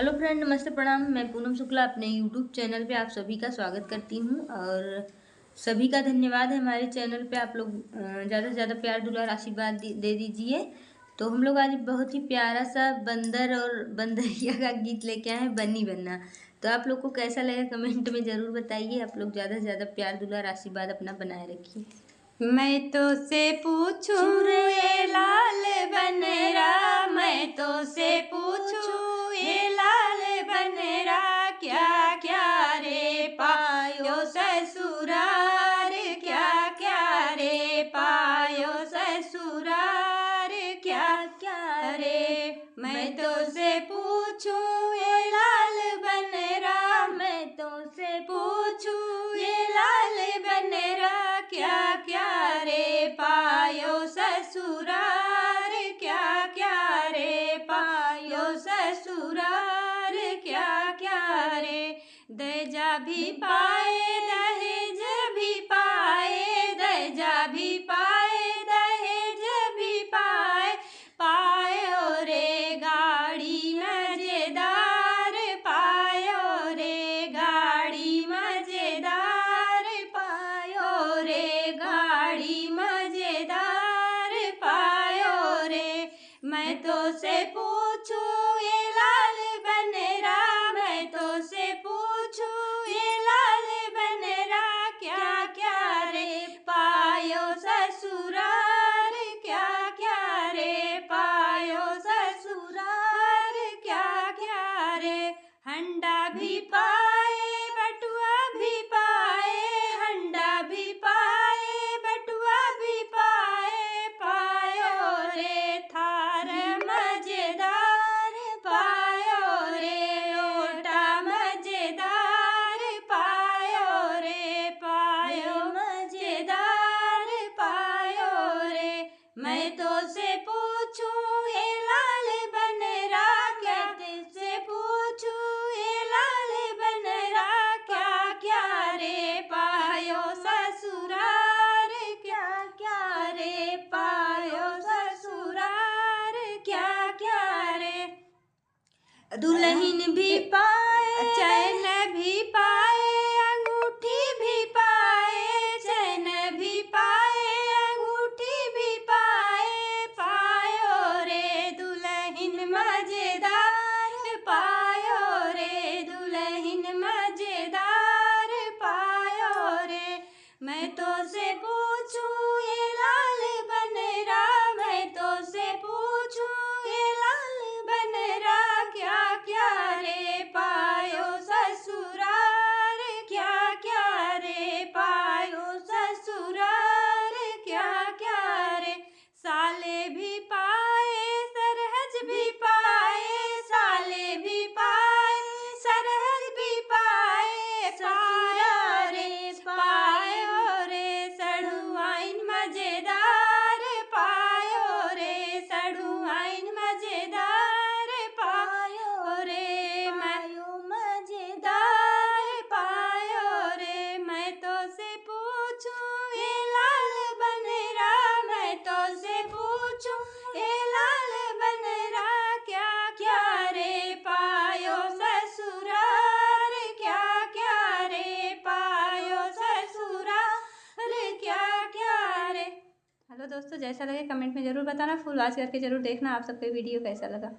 Hello friend, नमस्ते, प्रणाम। मैं पूनम शुक्ला अपने यूट्यूब चैनल पे आप सभी का स्वागत करती हूँ और सभी का धन्यवाद है। हमारे चैनल पे आप लोग ज़्यादा से ज़्यादा प्यार दुलार आशीर्वाद दे दीजिए। तो हम लोग आज बहुत ही प्यारा सा बंदर और बंदरिया का गीत लेके आए हैं, बन्नी बन्ना। तो आप लोग को कैसा लगा कमेंट में ज़रूर बताइए। आप लोग ज़्यादा से ज़्यादा प्यार दुलार आशीर्वाद अपना बनाए रखिए। मैं तो से पूछूं ये लाल बनरा, मैं तो से पूछूं ये लाल बनरा, क्या क्या रे पायो ससुरार, क्या क्या रे पायो ससुरार, क्या क्या रे। मैं तो से पूछूं ये लाल बनरा, मैं तो से पूछूं ये लाल बनरा, क्या क्या रे पायो ससुरार, क्या क्या रे पायो ससुरार, क्या क्या रे। दहेजा भी पाए दहेज भी पाए, दहेजा भी पाए दहेज भी पाए, पायो रे गाड़ी मजेदार, पायो रे गाड़ी मजेदार, पायो रे गाड़ी मजेदार, पायो रे। मैं तो से पूछूं ये लाल बनरा, मैं तो से पूछूं ये लाल बनरा, क्या क्या रे पायो ससुरार, क्या क्या रे पायो ससुरार, क्या क्या रे। हंडा भी पाए बटुआ भी पाए, हंडा भी पाए बटुआ भी पाए, पायो रे थार मजेदार, पायो रे लोटा मजेदार, पायो रे पायो मजेदार, पायो रे। मैं तो से पूछूं ये लाल बनरा, क्या से पूछूं ये लाल बनरा, क्या क्या रे पायो ससुरार, क्या क्या रे पायो ससुरार, क्या क्या रे। दुल्हन भी पाए चैन भी पाए, अंगूठी भी पाए, चैन भी पाए, अंगूठी भी पाए, पायो रे दुल्हन मजेदार, पायो रे दुल्हन मजेदार, पायो रे। मैं तो से पूछूं ये लाल बनरा, मैं तो से पूछूं ये लाल बनरा, क्या क्या रे पायो ससुरार, क्या क्या रे पायो ससुरार, क्या क्या रे। साले भी पाए सरहज भी पाए, साले भी पाए सरहज भी पाए, पायो रे पायो रे सड़ुआइन मजेदार, पायो रे सड़ुआइन मजेदार, पायो रे मायो मजेदार, पायो रे। मैं तो से पूछूं ये लाल बनरा, मैं तो से पूछूं ये लाल बनरा, क्या क्या रे पायो ससुरार, क्या क्या रे पायो ससुरार, क्या क्या रे। हेलो दोस्तों, जैसा लगे कमेंट में ज़रूर बताना, फुल वॉच करके ज़रूर देखना आप सबको वीडियो कैसा लगा।